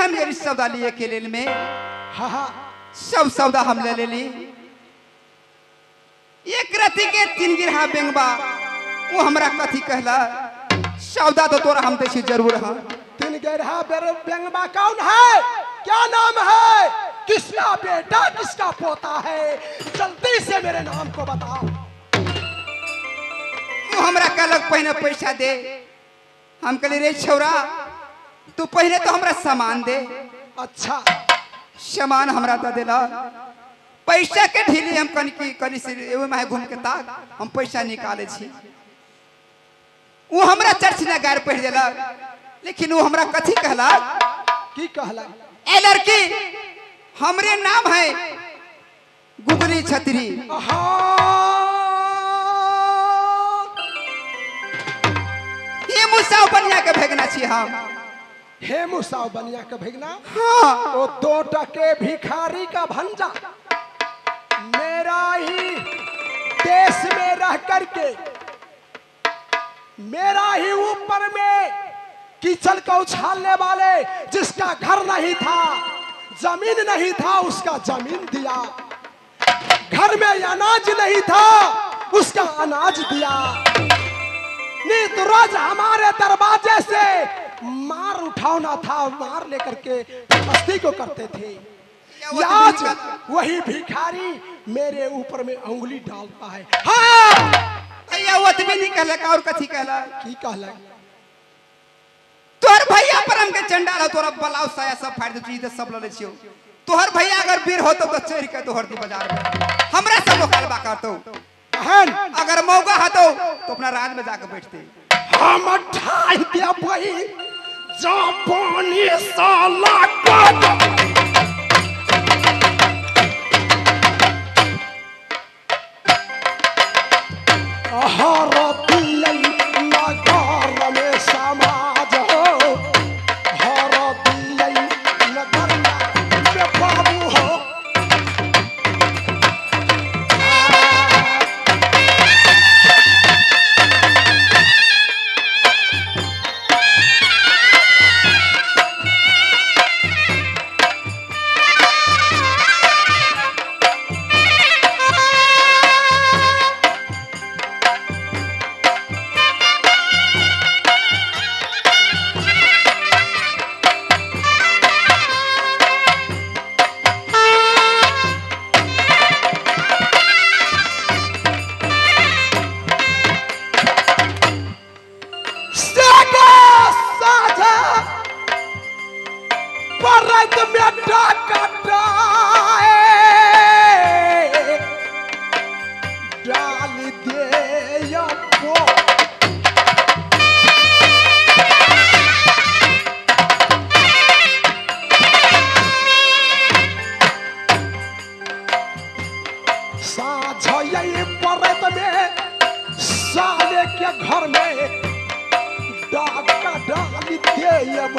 हम गरी सौदा लिए के लेल में हाँ हाँ सब सौदा हम ले ली। एक रति के 3 गिरहा बेंगबा वो हमरा कथी कहला सौदा तो तोरा हम देसी जरूर है। 3 गिरहा बेंगबा कौन है, क्या नाम है, किसका बेटा किसका पोता है, जल्दी से मेरे नाम को बताओ। वो हमरा कहलक पहले पैसा दे। हम कहली रे छौरा तू पहले तो हमरा सामान दे। अच्छा सामान हमरा दे देला, पैसा के ढीली हम कनी से एवं में घूम के ताक हम पैसा निकाले छी। वो हमरा चर्च ने गार पढ़ देला, लेकिन वो हमरा कथी कहला की कहला, ए लड़की हमरे नाम है गुगली छतरी। ये मुसाव बनिया के भेगना छी हम। हे मुसाव बनिया के भेगना, हाँ वो 2 टके भिखारी का भंजा मेरा ही देश में रह करके मेरा ही ऊपर में कीचड़ को उछालने वाले, जिसका घर नहीं था जमीन नहीं था उसका जमीन दिया, घर में अनाज नहीं था उसका अनाज दिया, नित रोज हमारे दरवाजे से मार उठाना था, मार लेकर के मस्ती को करते थे। आज वही भिखारी मेरे ऊपर में उंगली डालता है। हाँ वो भी नहीं कहलक और कथी कहला की कहला, तोहर भैया पर हम के चंडाल हो, तोरा ब्लाउज साया सब फाड़ दे चीज सब ले छियो। तोहर भैया अगर वीर होतो तो चोरी के तोहर दी बाजार में हमरा सब लोग कालबा करतो। बहन अगर मौका हतो तो अपना राज में जाकर बैठते। हम ठाई दे वही जापानी साला को साले के घर में डाका डाली दे अब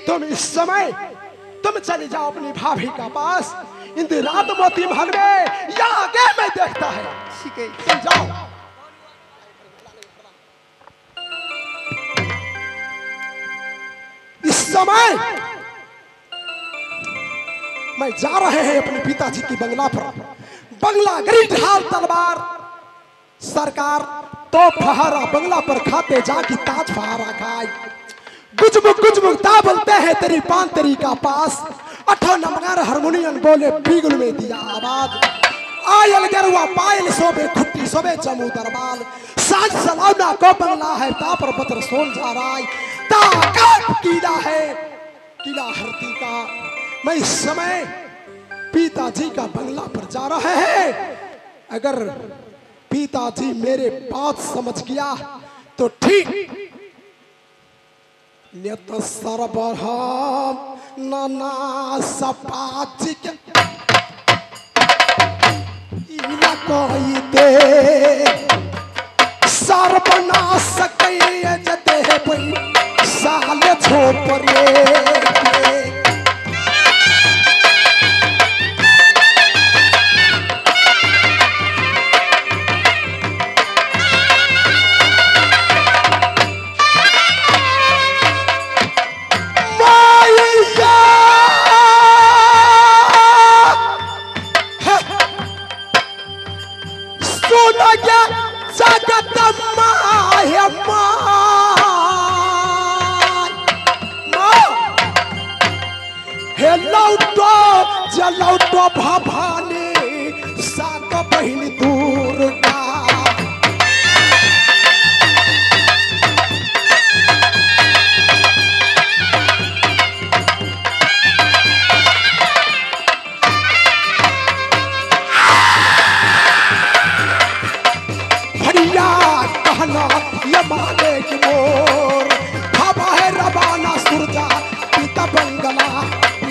तुम इस समय तुम चली जाओ अपनी भाभी का पास इंदिरात मोती महल में, या आगे मैं देखता है। ठीक है तुम जाओ। इस समय मैं जा रहे हैं अपने पिताजी की बंगला पर, बंगला गरी ढाल तलवार सरकार तो फहारा बंगला पर खाते जाके ताज फहारा खाए, गुजमुक ता बोलते हैं तेरी पान तेरी का पास, 8 नंबर हारमोनियम बोले पीगुल में दिया आवाज, आयल गरुआ पायल सोबे खुट्टी सोबे जमू दरबार, साज सलावना को बंगला है ता पर पत्र सोन जा रहा है, ता किला है किला हरती का। मैं इस समय पिताजी का बंगला पर जा रहे हैं, अगर पिताजी मेरे बात समझ गया तो ठीक, ने तो सरबराह नाना सपाची के इला कोई दे सर्वनाश कइए जते भई साले छोपरे के। लौटो भवानी साक बहिन दुर्गा। भैया कहना ये माने की मोर हवा है रवाना सुरजा पिता बंगला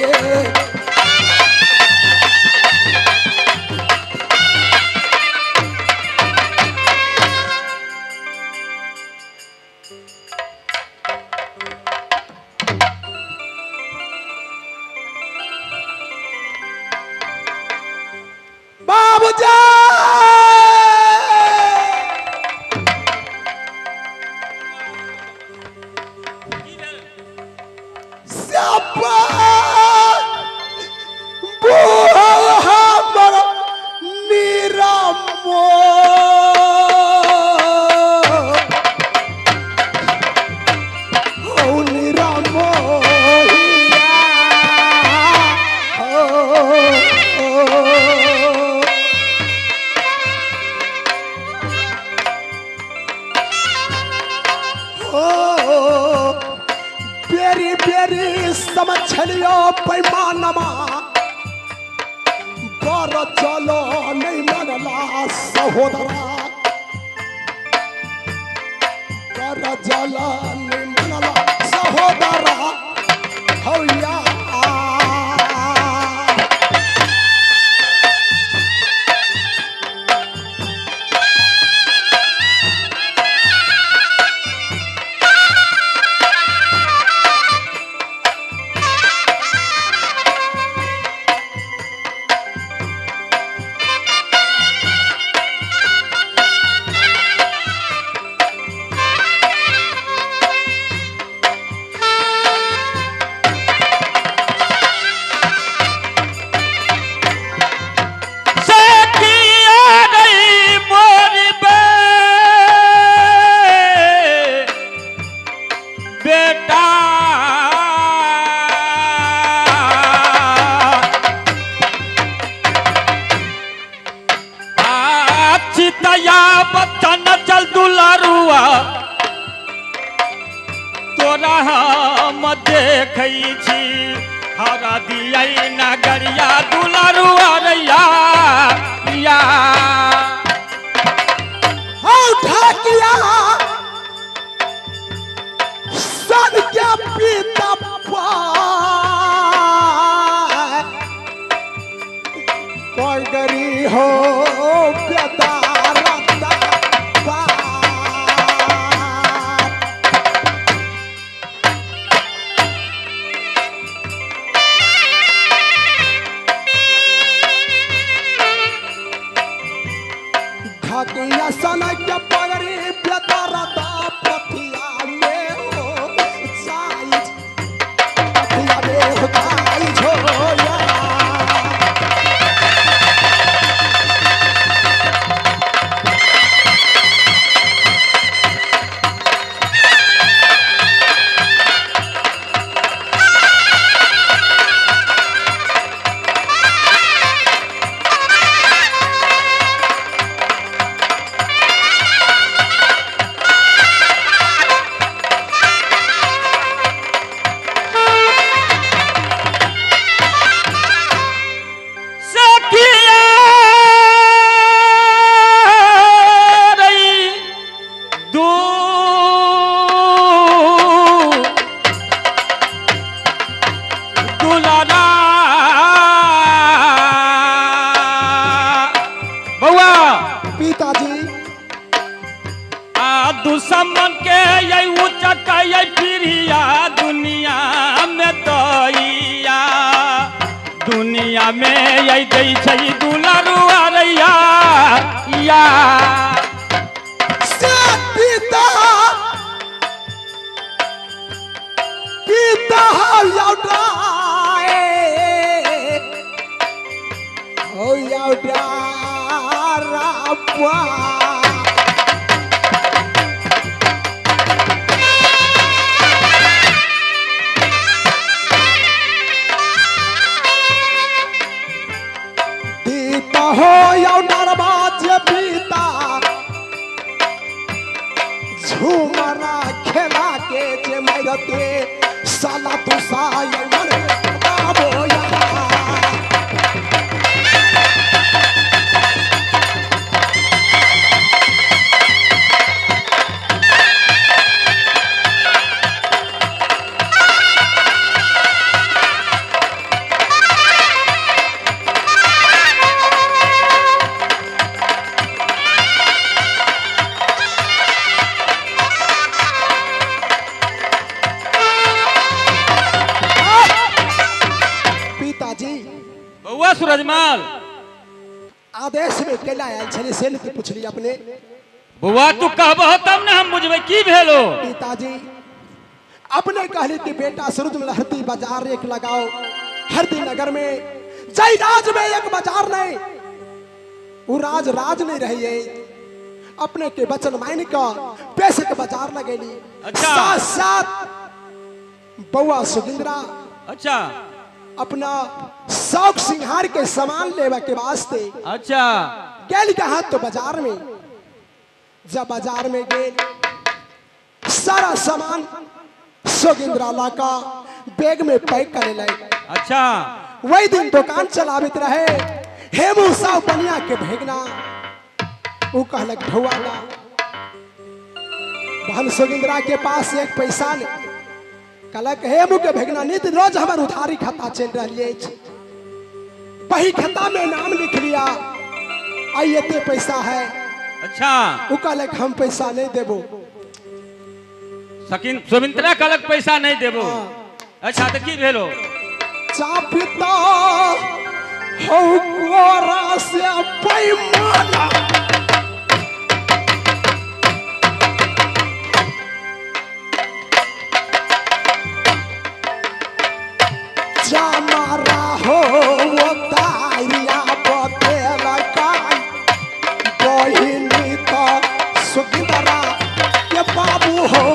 ये। बाबूजी सपा हमर निरमो ओ निरमो बेरी बेरी समझ लियो पैमानमा बर चलो नहीं मनला सहोदरा बर चलो नहीं मनला सहोदरा हौया। बचन चल दुलारुआ तोरा हम देखै छी हरा दिया नगरिया दुलारुआ रैया या हो ढाकिया सन के पीता पगरी हो ढाकिया सन के पगरी बेतारता पथिया में हो साइज पथिया में हो साइज हो या। दुश्मन के ये उचट ये फिरिया दुनिया में दैया दुनिया में ये दै छै दुलारू अरैया या से पिता पिता याउडाए ओ याउडा रापा हो या नरबाज पीता झूमरा खेला के जे मरते साला तू साय मर बाबो या बउआ सूरजमल आदेश में केला आयल छले से नहीं पूछली अपने बउआ तू कहबह तब ना हम बुझबै की भेलो पिताजी अपने कहली कि बेटा सूरजमल हरदी बाजार एक लगाओ हरदी नगर में जय राज में एक बाजार नहीं वो राज नहीं रही है अपने के वचन मान का पैसे के बाजार लगेली अच्छा। साथ साथ बउआ सुगिंद्रा अच्छा अपना शौक सिंहार के सामान लेवा के वास्ते अच्छा गेल कहा तो बाजार में जब बाजार में गेल सारा सामान सुगिंद्रा ला का बैग में पैक करे लगे अच्छा वही दिन दुकान चलावित रहे हेमू साव बनिया के भेगना वो कहलक ढौआला बहन सुगिंद्रा के पास एक पैसा नहीं कहलक हेमू के भेगना नित रोज हमार उधारी खाता चल रही है वही खाता में नाम लिख लिया आई इतने पैसा है अच्छा वो कहलक हम पैसा नहीं देबो सकिन सुमित्रा कहलक पैसा नहीं देबो हाँ। अच्छा तो की भेलो चापिता हो कोरा से पैमाना जामारा हो वो तारिया बते लगाई बहिनी तो सुगिंदरा के बाबू हो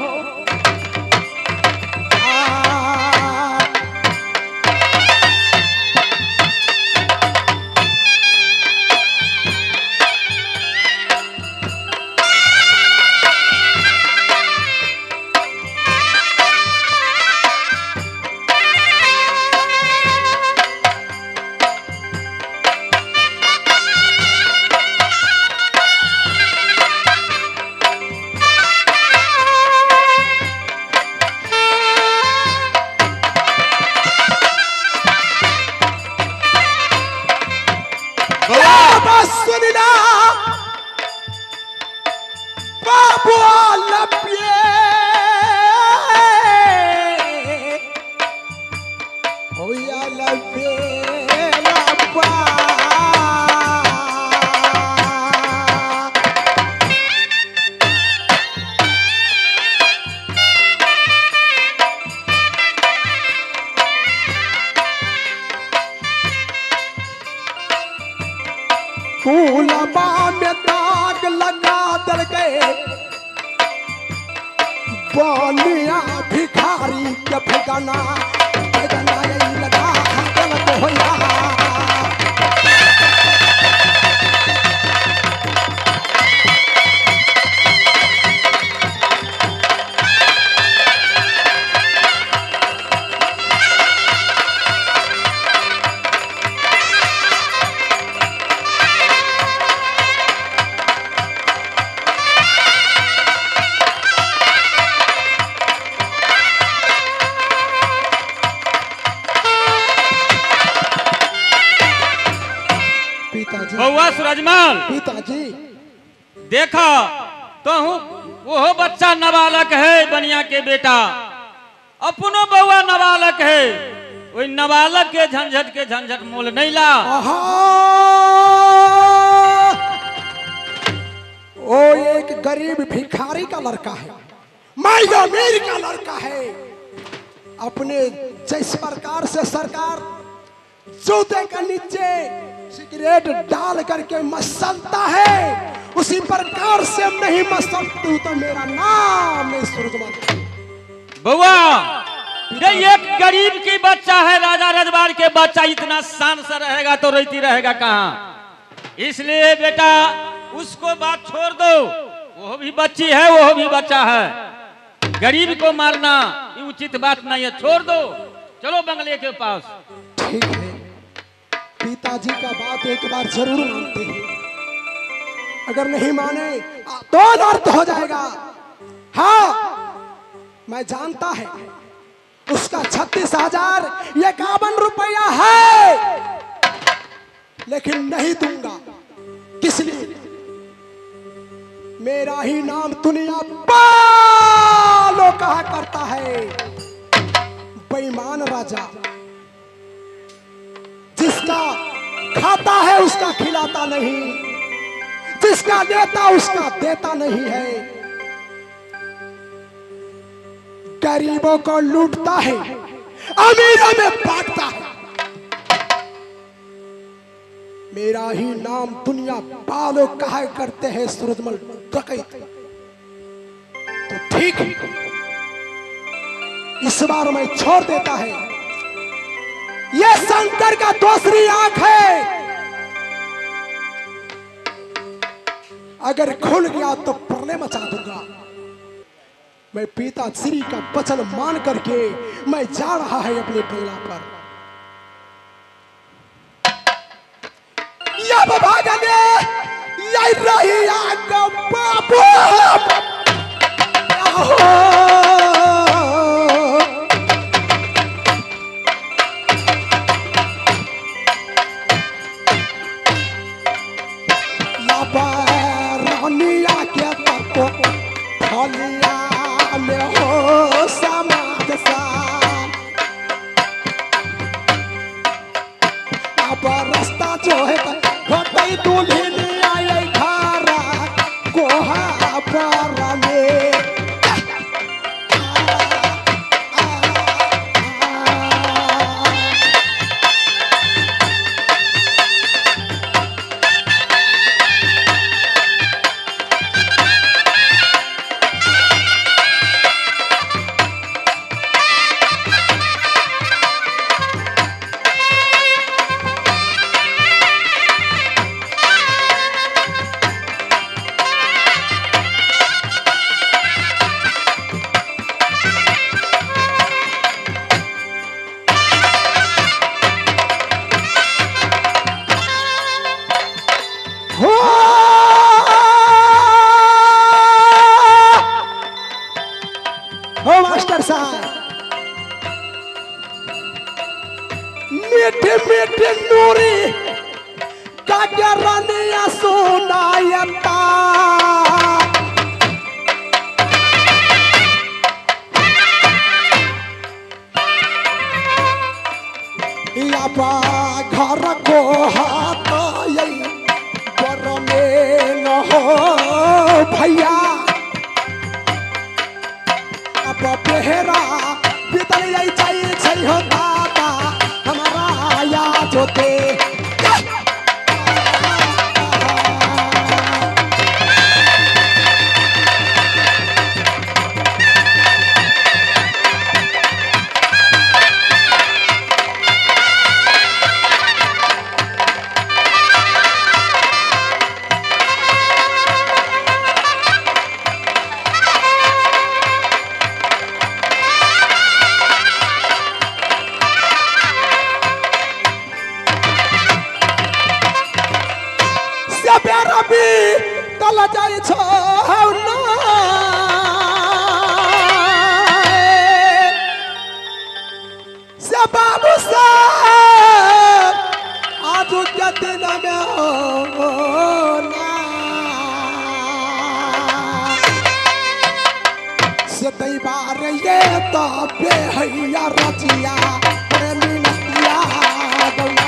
फूलबा में दाग लगा दल गए बनिया भिखारी के भगना लगा दल होया बउआ सूरजमल पिताजी देखा तो हूँ वो बच्चा नाबालक है बनिया के बेटा, अपनो बउआ नाबालक है, वही नाबालक के झंझट मोल नहीं ला। वो एक गरीब भिखारी का लड़का है, मैं अमीर का लड़का है। अपने जिस प्रकार से सरकार जूते के नीचे सिगरेट डाल करके मसलता है, उसी प्रकार से नहीं मसलतू तो मेरा नाम नहीं सूरजमल। बउआ ये एक गरीब की बच्चा है, राजा रजवाड़ के बच्चा इतना शान से रहेगा तो रहती रहेगा कहाँ। इसलिए बेटा उसको बात छोड़ दो, वो भी बच्ची है, वो भी बच्चा है। गरीब को मारना ये उचित बात नहीं है, छोड़ दो, चलो बंगले के पास। ठीक है, पिताजी का बात एक बार जरूर मानते हैं, अगर नहीं माने तो अनर्थ हो जाएगा। हाँ मैं जानता है उसका 36,051 रुपया है, लेकिन नहीं दूंगा। किस लिए? मेरा ही नाम दुनिया पालो कहा करता है। बेईमान राजा, जिसका खाता है उसका खिलाता नहीं, जिसका देता उसका देता नहीं है, गरीबों को लूटता है, अमीरों में बांटता है। मेरा ही नाम दुनिया पालो कहा करते हैं सूरजमल डकैत। तो ठीक है, इस बार मैं छोड़ देता है। यह शंकर का दूसरी आंख है, अगर खुल गया तो प्रलय मचा दूंगा। मैं पिताश्री का वचन मान करके मैं जा रहा है अपने बंगला पर। या भागने यही रही आगे बाबू। रानिया के तको फलिया में हो समाज सा, अब रास्ता जो है होते दुल्हन आए खारा कोहा पर में। मास्टर साहब, मीठे मीठे नूरी का रानिया सुनायता, घर को हाथ बर में न हो भैया, बेहरा बीतल चाहिए हो दादा हमारा याद होते। तला जाए छो से बाबू से आज के दिन में हो तबे हैया रचिया प्रेमी नतिया गौना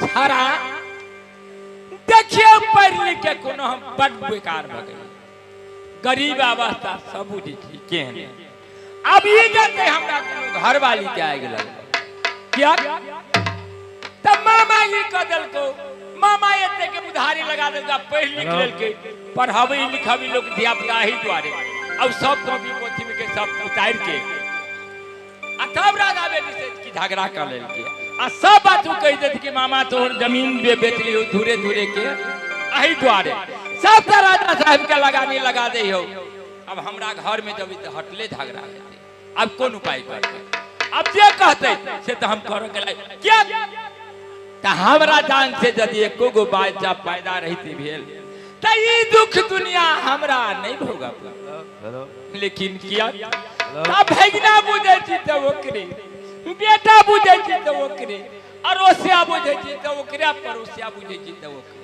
सारा देखिए पढ़ लिख के कोनो हम बड़ बेकार भ गए गरीब अवस्था सब बुझी केहन अब ये जाते हमरा कोनो घर वाली के आ गेल क्या तब मामा ये कदल को मामा एते के उधारी लगा देगा पढ़ लिख लेल के पढ़ावे लिखावे लोग धिया पुता ही द्वारे अब सब कॉपी पोथी में के सब उतार के आ तब राजा बेटी से की झगड़ा कर लेल के आ सब बात कह देती कि मामा तोहर जमीन बेच लियो धूरे धूरे के अही द्वारे सब राजा साहब के लगाने लगा दे हो अब हमरा घर में जब हटले झगड़ा लेते अब कौन उपाय करते अब जे कहते से तो हम करो के क्या तो हमरा जान से यदि एको गो बच्चा पैदा रहती भेल तो ई दुख दुनिया हमरा नहीं भोगा लेकिन किया तब भगना बुझे छी तो ओकरे बेटा बुझे छी तो ओकरे अरोसिया बुझे छी तो ओकरे पड़ोसिया बुझे छी तो ओकरे